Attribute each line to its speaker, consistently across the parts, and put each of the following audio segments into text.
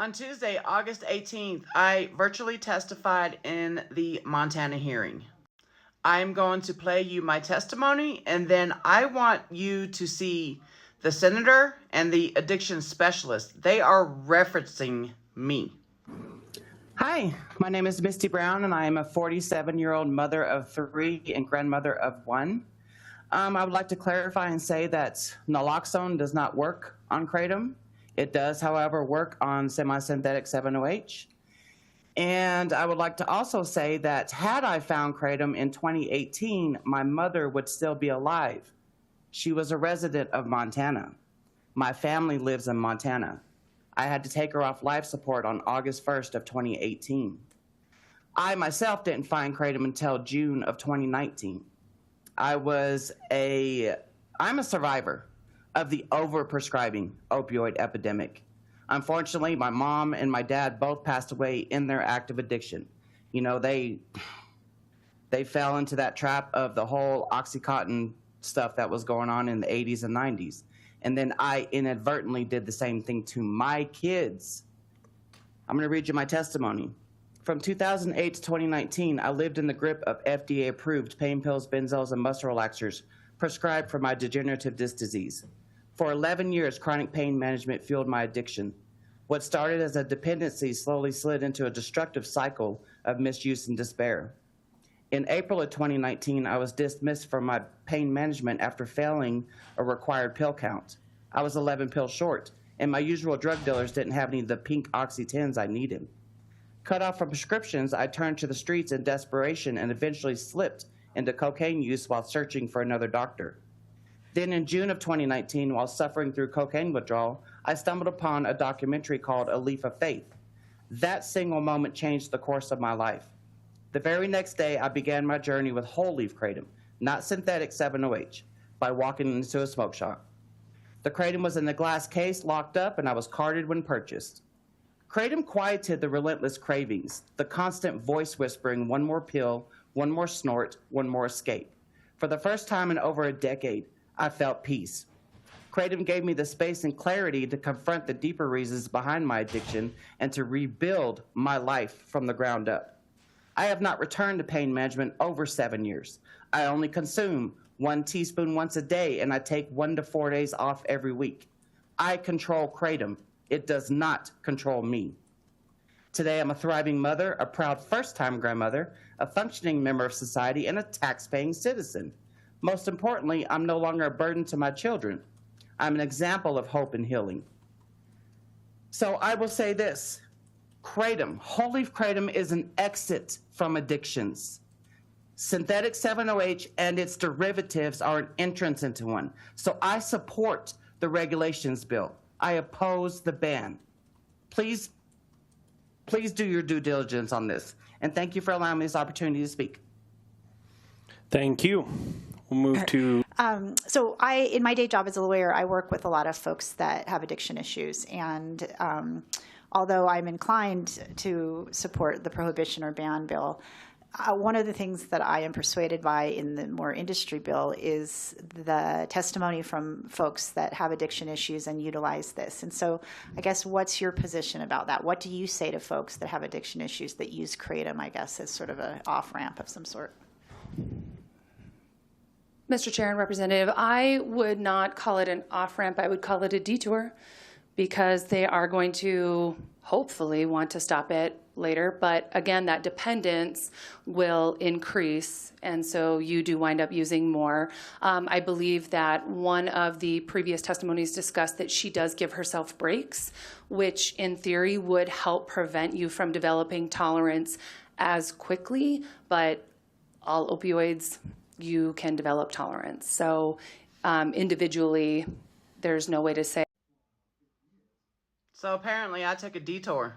Speaker 1: On Tuesday, August 18th, I virtually testified in the Montana hearing. I'm going to play you my testimony, and then I want you to see the senator and the addiction specialist. They are referencing me. Hi, my name is Misty Brown, and I am a 47-year-old mother of 3 and grandmother of 1. I would like to clarify and say that naloxone does not work on kratom. It does, however, work on semi-synthetic 7-OH. And I would like to also say that had I found kratom in 2018, my mother would still be alive. She was a resident of Montana. My family lives in Montana. I had to take her off life support on August 1st of 2018. I myself didn't find kratom until June of 2019. I'm a survivor of the overprescribing opioid epidemic. Unfortunately, my mom and my dad both passed away in their active addiction. You know, they fell into that trap of the whole Oxycontin stuff that was going on in the 80s and 90s. And then I inadvertently did the same thing to my kids. I'm going to read you my testimony. From 2008 to 2019, I lived in the grip of FDA-approved pain pills, benzos, and muscle relaxers prescribed for my degenerative disc disease. For 11 years, chronic pain management fueled my addiction. What started as a dependency slowly slid into a destructive cycle of misuse and despair. In April of 2019, I was dismissed from my pain management after failing a required pill count. I was 11 pills short, and my usual drug dealers didn't have any of the pink Oxy 10s I needed. Cut off from prescriptions, I turned to the streets in desperation and eventually slipped into cocaine use while searching for another doctor. Then in June of 2019, while suffering through cocaine withdrawal, I stumbled upon a documentary called A Leap of Faith. That single moment changed the course of my life. The very next day, I began my journey with whole leaf kratom, not synthetic 7-OH, by walking into a smoke shop. The kratom was in a glass case, locked up, and I was carded when purchased. Kratom quieted the relentless cravings, the constant voice whispering, one more pill, one more snort, one more escape. For the first time in over a decade, I felt peace. Kratom gave me the space and clarity to confront the deeper reasons behind my addiction and to rebuild my life from the ground up. I have not returned to pain management over 7 years. I only consume 1 teaspoon once a day, and I take 1 to 4 days off every week. I control kratom. It does not control me. Today, I'm a thriving mother, a proud first-time grandmother, a functioning member of society, and a tax-paying citizen. Most importantly, I'm no longer a burden to my children. I'm an example of hope and healing. So I will say this, kratom, whole leaf kratom is an exit from addictions. Synthetic 7-OH and its derivatives are an entrance into one. So I support the regulations bill. I oppose the ban. Please do your due diligence on this. And thank you for allowing me this opportunity to speak.
Speaker 2: Thank you. We'll move to...
Speaker 3: So in my day job as a lawyer, I work with a lot of folks that have addiction issues. And although I'm inclined to support the prohibition or ban bill, one of the things that I am persuaded by in the more industry bill is the testimony from folks that have addiction issues and utilize this. And so I guess what's your position about that? What do you say to folks that have addiction issues that use kratom, I guess, as sort of an off-ramp of some sort?
Speaker 4: Mr. Chair and Representative, I would not call it an off-ramp. I would call it a detour because they are going to hopefully want to stop it later. But again, that dependence will increase, and so you do wind up using more. I believe that one of the previous testimonies discussed that she does give herself breaks, which in theory would help prevent you from developing tolerance as quickly, but all opioids, you can develop tolerance. So individually, there's no way to say.
Speaker 1: So apparently I took a detour.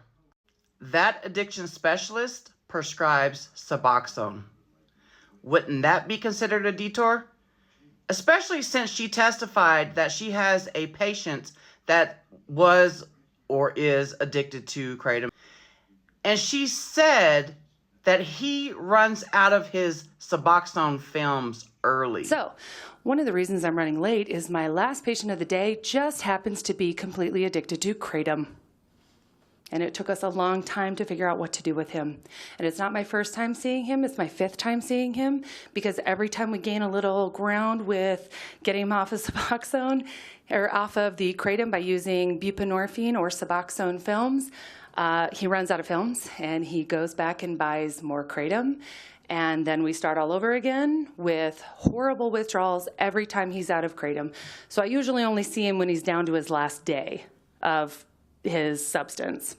Speaker 1: That addiction specialist prescribes Suboxone. Wouldn't that be considered a detour? Especially since she testified that she has a patient that was or is addicted to kratom. And she said that he runs out of his Suboxone films early.
Speaker 4: So one of the reasons I'm running late is my last patient of the day just happens to be completely addicted to kratom. And it took us a long time to figure out what to do with him. And it's not my first time seeing him, it's my 5th time seeing him, because every time we gain a little ground with getting him off of Suboxone, or off of the kratom by using buprenorphine or Suboxone films, he runs out of films and he goes back and buys more kratom. And then we start all over again with horrible withdrawals every time he's out of kratom. So I usually only see him when he's down to his last day of his substance.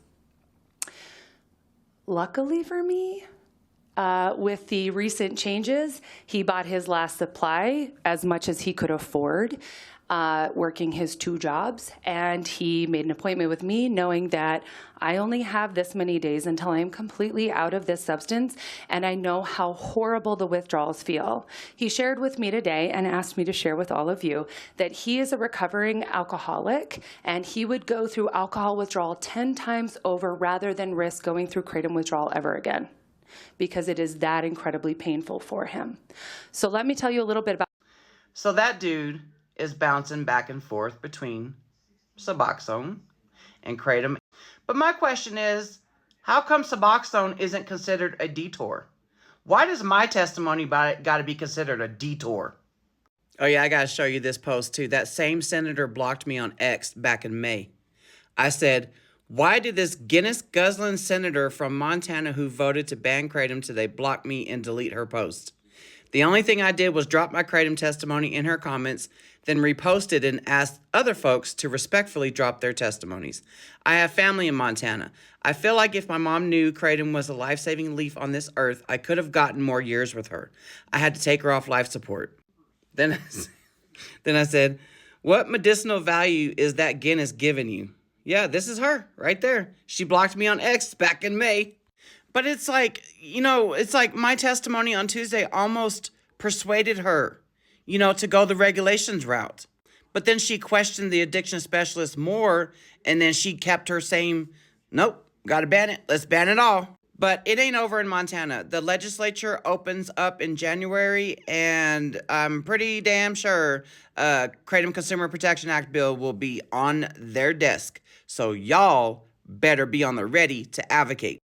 Speaker 4: Luckily for me, with the recent changes, he bought his last supply as much as he could afford, working his 2 jobs, and he made an appointment with me knowing that I only have this many days until I'm completely out of this substance, and I know how horrible the withdrawals feel. He shared with me today and asked me to share with all of you that he is a recovering alcoholic, and he would go through alcohol withdrawal 10 times over rather than risk going through kratom withdrawal ever again, because it is that incredibly painful for him. So let me tell you a little bit about.
Speaker 1: So that dude is bouncing back and forth between Suboxone and kratom. But my question is, how come Suboxone isn't considered a detour? Why does my testimony about it got to be considered a detour? Oh yeah, I got to show you this post too. That same senator blocked me on X back in May. I said, why did this Guinness guzzling senator from Montana who voted to ban kratom today block me and delete her post? The only thing I did was drop my kratom testimony in her comments, then reposted and asked other folks to respectfully drop their testimonies. I have family in Montana. I feel like if my mom knew kratom was a life-saving leaf on this earth, I could have gotten more years with her. I had to take her off life support. Then I said, what medicinal value is that Guinness giving you? Yeah, this is her right there. She blocked me on X back in May. But it's like, it's like my testimony on Tuesday almost persuaded her, to go the regulations route. But then she questioned the addiction specialist more, and then she kept her saying, nope, gotta ban it. Let's ban it all. But it ain't over in Montana. The legislature opens up in January, and I'm pretty damn sure Kratom Consumer Protection Act bill will be on their desk. So y'all better be on the ready to advocate.